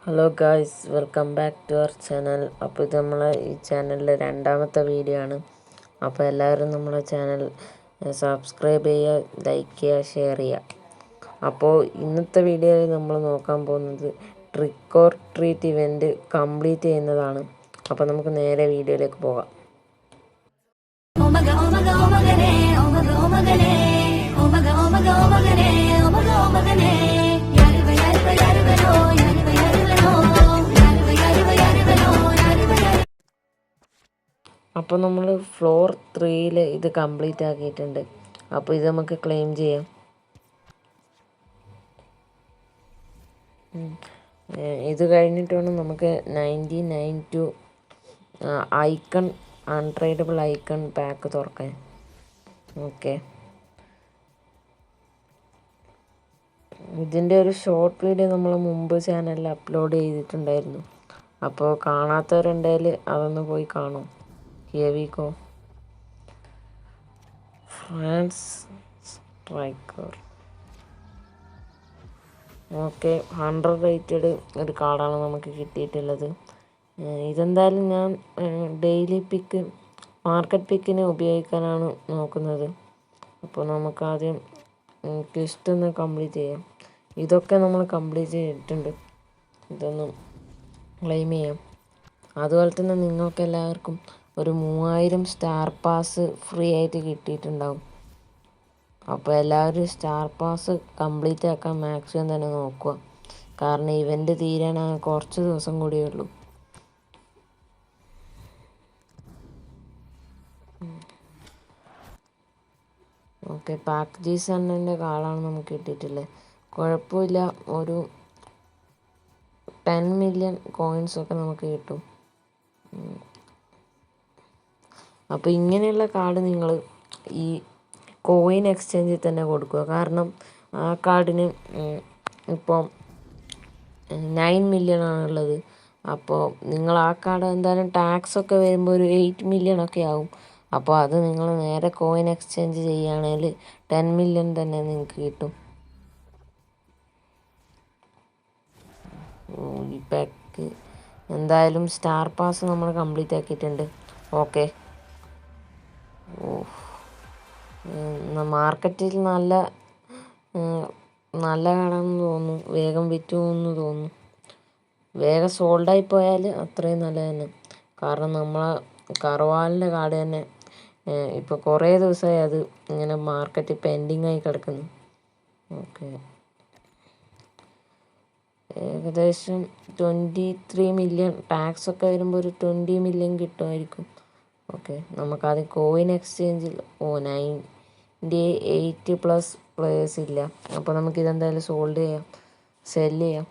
Hello guys, welcome back to our channel. അപ്പോൾ ഇത് നമ്മളെ ഈ ചാനലിലെ രണ്ടാമത്തെ വീഡിയോ ആണ്. അപ്പോൾ എല്ലാവരും നമ്മളെ ചാനൽ സബ്സ്ക്രൈബ് ചെയ്യുക, ലൈക്ക് ചെയ്യുക, ഷെയർ ചെയ്യുക. അപ്പോൾ ഇന്നത്തെ വീഡിയോയിൽ നമ്മൾ നോക്കാൻ പോകുന്നത് trick or treat event complete ചെയ്യുന്നതാണ്. അപ്പോൾ നമുക്ക് നേരെ വീഡിയോയിലേക്ക് പോകാം. അപ്പോൾ നമ്മൾ ഫ്ലോർ 3 ഇത് കംപ്ലീറ്റ് ആക്കിയിട്ടുണ്ട്. അപ്പോൾ ഇത് നമുക്ക് ക്ലെയിം ചെയ്യാം. ഇത് കഴിഞ്ഞിട്ട് വേണം നമുക്ക് 99 ഐക്കൺ അൺട്രേഡബിൾ ഐക്കൺ പാക്ക് തുറക്കാൻ. ഓക്കെ, ഇതിൻ്റെ ഒരു ഷോർട്ട് വീഡിയോ നമ്മൾ മുമ്പ് ചാനലിൽ അപ്ലോഡ് ചെയ്തിട്ടുണ്ടായിരുന്നു. അപ്പോൾ കാണാത്തവരുണ്ടെങ്കിൽ അതൊന്ന് പോയി കാണും. Here we go. France striker. Okay, 100 rated ഒരു കാർഡാണ് നമുക്ക് കിട്ടിയിട്ടുള്ളത്. ഇതെന്തായാലും ഞാൻ ഡെയിലി പിക്ക്, മാർക്കറ്റ് പിക്കിന് ഉപയോഗിക്കാനാണ് നോക്കുന്നത്. അപ്പോൾ നമുക്കാദ്യം ക്വിസ്റ്റ് ഒന്ന് കംപ്ലീറ്റ് ചെയ്യാം. ഇതൊക്കെ നമ്മൾ കംപ്ലീറ്റ് ചെയ്തിട്ടുണ്ട്. ഇതൊന്ന് ക്ലെയിം ചെയ്യാം. അതുപോലെ തന്നെ നിങ്ങൾക്കെല്ലാവർക്കും ഒരു 3000 സ്റ്റാർ പാസ് ഫ്രീ ആയിട്ട് കിട്ടിയിട്ടുണ്ടാവും. അപ്പോൾ എല്ലാവരും സ്റ്റാർ പാസ് കംപ്ലീറ്റ് ആക്കാൻ മാക്സിമം തന്നെ നോക്കുക. കാരണം ഇവൻ്റ് തീരാനാണ് കുറച്ച് ദിവസം കൂടിയേ ഉള്ളൂ. ഓക്കെ, പാക്ക് ജി സണ്ണിൻ്റെ കാർഡാണ് നമുക്ക് കിട്ടിയിട്ടുള്ളത്. കുഴപ്പമില്ല, ഒരു 10 മില്യൺ കോയിൻസൊക്കെ നമുക്ക് കിട്ടും. അപ്പോൾ ഇങ്ങനെയുള്ള കാർഡ് നിങ്ങൾ ഈ കോയിൻ എക്സ്ചേഞ്ചിൽ തന്നെ കൊടുക്കുക. കാരണം ആ കാർഡിന് ഇപ്പോൾ 9 മില്യൺ ആണുള്ളത്. അപ്പോൾ നിങ്ങൾ ആ കാർഡ് എന്തായാലും ടാക്സൊക്കെ വരുമ്പോൾ ഒരു 8 മില്യൺ ഒക്കെ ആവും. അപ്പോൾ അത് നിങ്ങൾ നേരെ കോയിൻ എക്സ്ചേഞ്ച് ചെയ്യുകയാണെങ്കിൽ 10 മില്യൺ തന്നെ നിങ്ങൾക്ക് കിട്ടും. ഈ പാക്ക് എന്തായാലും സ്റ്റാർ പാസ് നമ്മൾ കംപ്ലീറ്റ് ആക്കിയിട്ടുണ്ട്. ഓക്കെ, മാർക്കറ്റിൽ നല്ല കാർഡാണെന്ന് തോന്നുന്നു. വേഗം വിറ്റു എന്ന് തോന്നുന്നു. വേഗം സോൾഡായി പോയാൽ അത്രയും നല്ല തന്നെ. കാരണം നമ്മളെ കർവാലിൻ്റെ കാർഡ് തന്നെ ഇപ്പോൾ കുറേ ദിവസമായി അത് ഇങ്ങനെ മാർക്കറ്റിൽ പെൻഡിങ് ആയി കിടക്കുന്നു. ഓക്കെ, ഏകദേശം 23 മില്യൺ ടാക്സൊക്കെ വരുമ്പോൾ ഒരു 20 മില്യൺ കിട്ടുമായിരിക്കും. ഓക്കെ, നമുക്കാദ്യം കോയിൻ എക്സ്ചേഞ്ചിൽ 98 പ്ലസ് പ്ലേയേഴ്സ് ഇല്ല. അപ്പോൾ നമുക്കിതെന്തായാലും സോൾഡ് ചെയ്യാം, സെല്ല് ചെയ്യാം.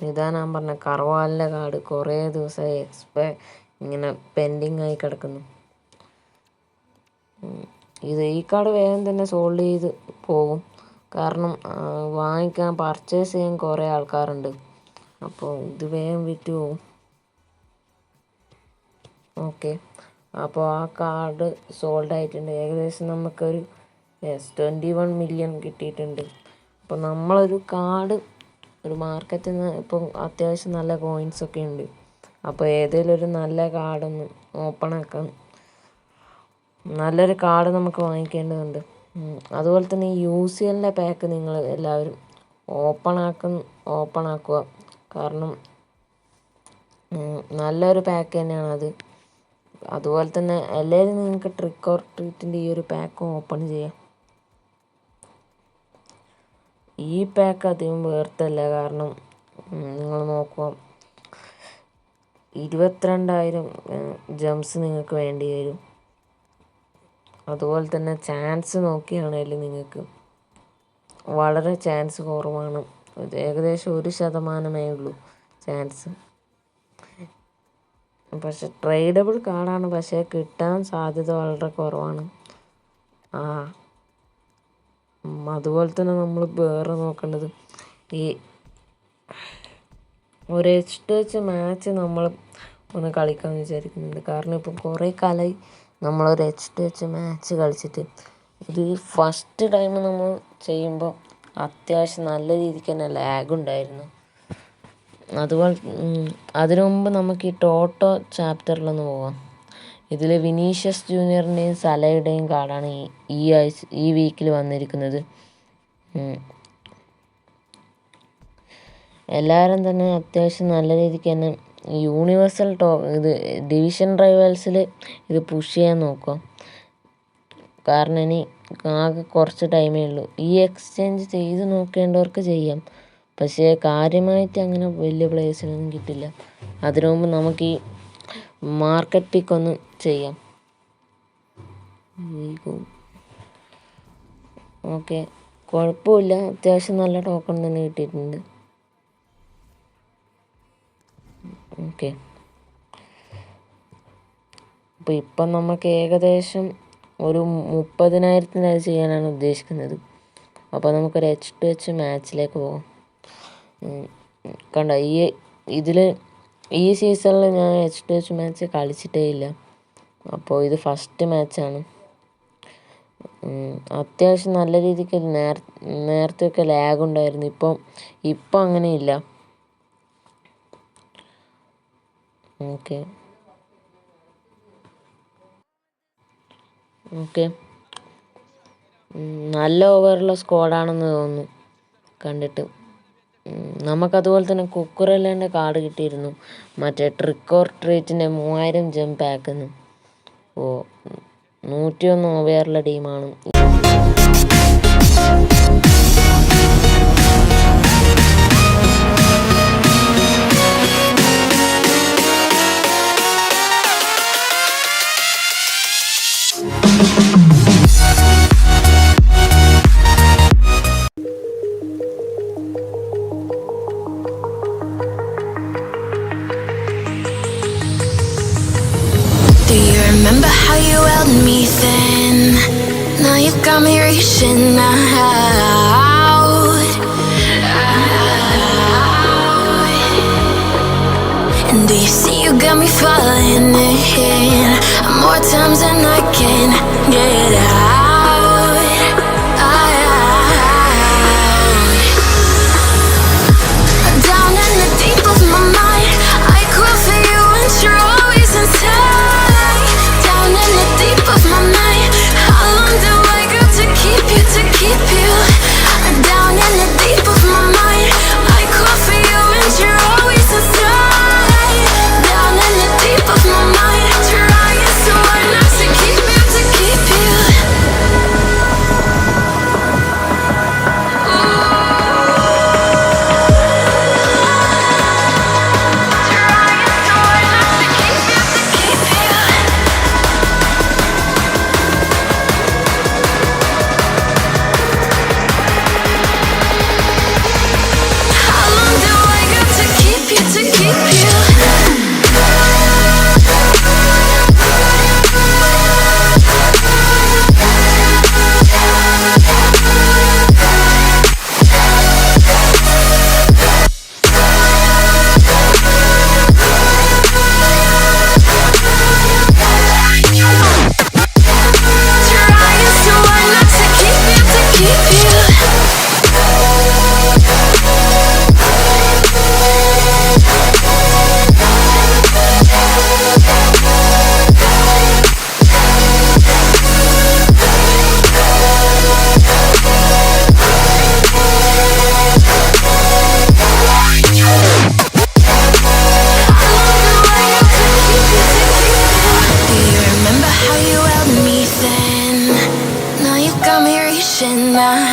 ഇതാ ഞാൻ പറഞ്ഞ കർവാലിൻ്റെ കാർഡ് കുറേ ദിവസമായി ഇങ്ങനെ പെൻഡിങ് ആയി കിടക്കുന്നു. ഈ കാർഡ് വേഗം തന്നെ സോൾഡ് ചെയ്ത് പോകും. കാരണം വാങ്ങിക്കാൻ പർച്ചേസ് ചെയ്യാൻ കുറേ ആൾക്കാരുണ്ട്. അപ്പോൾ ഇത് വേഗം വിറ്റ് പോകും. ഓക്കെ, അപ്പോൾ ആ കാർഡ് സോൾഡ് ആയിട്ടുണ്ട്. ഏകദേശം നമുക്കൊരു 21 മില്യൺ കിട്ടിയിട്ടുണ്ട്. അപ്പോൾ നമ്മളൊരു കാർഡ് ഒരു മാർക്കറ്റിൽ നിന്ന് ഇപ്പം അത്യാവശ്യം നല്ല കോയിൻസൊക്കെ ഉണ്ട്. അപ്പോൾ ഏതെങ്കിലും ഒരു നല്ല കാർഡൊന്ന് ഓപ്പൺ ആക്കാൻ, നല്ലൊരു കാർഡ് നമുക്ക് വാങ്ങിക്കേണ്ടതുണ്ട്. അതുപോലെ തന്നെ ഈ UCLൻ്റെ പാക്ക് നിങ്ങൾ എല്ലാവരും ഓപ്പൺ ആക്കുക. കാരണം നല്ലൊരു പാക്ക് തന്നെയാണത്. അതുപോലെ തന്നെ എല്ലാവരും നിങ്ങൾക്ക് ട്രിക്ക് ഓർ ട്രീറ്റിൻ്റെ ഈ ഒരു പാക്ക് ഓപ്പൺ ചെയ്യാം. ഈ പാക്ക് അധികം വേർത്തല്ല. കാരണം നിങ്ങൾ നോക്കുക, 22,000 ജംസ് നിങ്ങൾക്ക് വേണ്ടി വരും. അതുപോലെ തന്നെ ചാൻസ് നോക്കുകയാണെങ്കിൽ നിങ്ങൾക്ക് വളരെ ചാൻസ് കുറവാണ്. ഏകദേശം 1% ഉള്ളൂ ചാൻസ്. പക്ഷെ ട്രേഡബിൾ കാർഡാണ്, പക്ഷേ കിട്ടാൻ സാധ്യത വളരെ കുറവാണ്. അതുപോലെ തന്നെ നമ്മൾ വേറെ നോക്കേണ്ടത് ഈ ഒരു HTH മാച്ച് നമ്മൾ ഒന്ന് കളിക്കാമെന്ന് വിചാരിക്കുന്നുണ്ട്. കാരണം ഇപ്പം കുറേ കാലമായി നമ്മളൊരു HTH മാച്ച് കളിച്ചിട്ട്. ഇത് ഫസ്റ്റ് ടൈം നമ്മൾ ചെയ്യുമ്പോൾ അത്യാവശ്യം നല്ല രീതിക്ക് തന്നെ ലാഗുണ്ടായിരുന്നു. അതുപോലെ അതിനു മുമ്പ് നമുക്ക് ഈ ടോട്ടോ ചാപ്റ്ററിലൊന്ന് പോകാം. ഇതിൽ വിനീഷ്യസ് ജൂനിയറിൻ്റെയും സലയുടെയും കാർഡാണ് ഈ വീക്കിൽ വന്നിരിക്കുന്നത്. എല്ലാവരും തന്നെ അത്യാവശ്യം നല്ല രീതിക്ക് തന്നെ യൂണിവേഴ്സൽ ഇത് ഡിവിഷൻ റൈവൽസിൽ ഇത് പുഷ് ചെയ്യാൻ നോക്കുക. കാരണം ഇനി ആകെ കുറച്ച് ടൈമേ ഉള്ളൂ. ഈ എക്സ്ചേഞ്ച് ചെയ്ത് നോക്കേണ്ടവർക്ക് ചെയ്യാം, പക്ഷേ കാര്യമായിട്ട് അങ്ങനെ വലിയ പ്ലേയേഴ്സിനൊന്നും കിട്ടില്ല. അതിനു മുമ്പ് നമുക്ക് ഈ മാർക്കറ്റ് പിക്ക് ഒന്ന് ചെയ്യാം. ഓക്കെ, കുഴപ്പമില്ല, അത്യാവശ്യം നല്ല ടോക്കൺ തന്നെ കിട്ടിയിട്ടുണ്ട്. ഓക്കെ, അപ്പോൾ ഇപ്പം നമുക്ക് ഏകദേശം ഒരു 30,000 അത് ചെയ്യാനാണ് ഉദ്ദേശിക്കുന്നത്. അപ്പോൾ നമുക്കൊരു H2H മാച്ചിലേക്ക് പോകാം. കണ്ട ഈ സീസണിൽ ഞാൻ H2H മാച്ച് കളിച്ചിട്ടേ ഇല്ല. അപ്പോൾ ഇത് ഫസ്റ്റ് മാച്ചാണ്. അത്യാവശ്യം നല്ല രീതിക്ക് നേരത്തെയൊക്കെ ലാഗ് ഉണ്ടായിരുന്നു. ഇപ്പം അങ്ങനെയില്ല. ഓക്കെ നല്ല ഓവറുള്ള സ്ക്വാഡാണെന്ന് തോന്നുന്നു കണ്ടിട്ട്. നമുക്കതുപോലെ തന്നെ കുക്കുറെല്ലാൻ്റെ കാർഡ് കിട്ടിയിരുന്നു, മറ്റേ ട്രിക്ക് ഓർ ട്രീറ്റിൻ്റെ 3000 ജംപ് പാക്കെന്ന്. 101 ഓവറുള്ള ടീമാണ്. Do you remember how you held me then? Now you got me reaching out. And do you see you got me falling in more times than I can get out. Down in the deep of my mind, I crawl for you and you're always inside. Down in the deep of my mind, how long do I got to keep you, to keep you? Down in the deep of my mind, I crawl for you and you're always inside. Down in the deep of my mind, trying so hard not to keep you, to keep you. How long do I got to keep you, to keep you? Trying so hard not to keep you, to keep you. Do you remember how you held me then? Now you got me reaching out.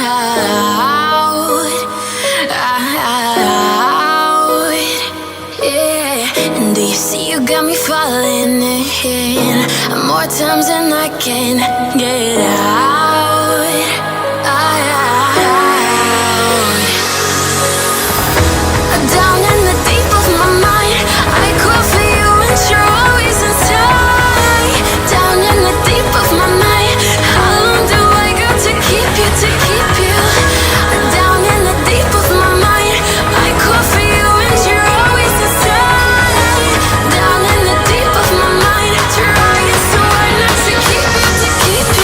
Yeah. And do you see you got me falling in more times than I can get out. Down in the deep of my mind, I crawl for you and you're always inside. Down in the deep of my mind, how long do I got to keep you, to keep you? Down in the deep of my mind, I crawl for you and you're always inside. Down in the deep of my mind, trying so hard not to keep you, to keep you.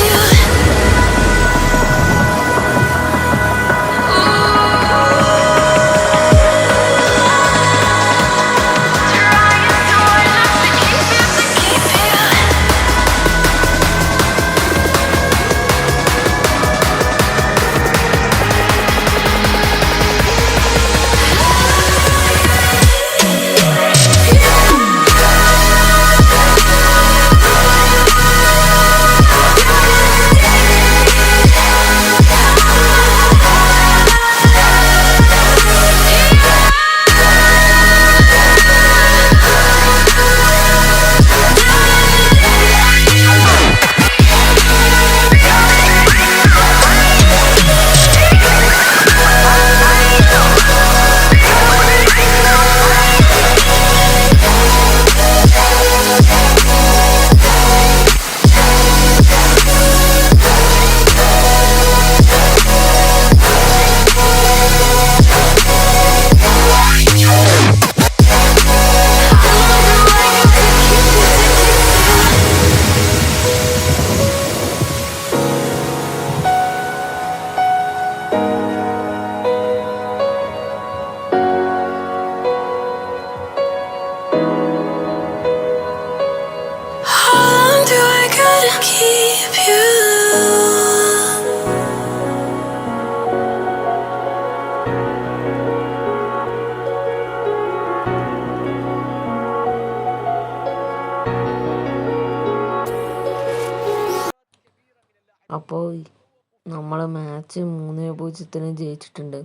Match 3-0 ജയിച്ചിട്ടുണ്ട്.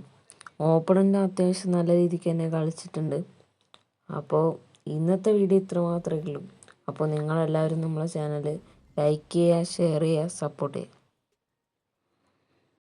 Opponent അത്യാവശ്യം നല്ല രീതിക്ക് തന്നെ കളിച്ചിട്ടുണ്ട്. അപ്പോൾ ഇന്നത്തെ video ഇത്ര മാത്രമേ ഉള്ളൂ. അപ്പോൾ നിങ്ങളെല്ലാവരും നമ്മളെ ചാനൽ ലൈക്ക് ചെയ്യുക, ഷെയർ ചെയ്യുക, സപ്പോർട്ട് ചെയ്യുക.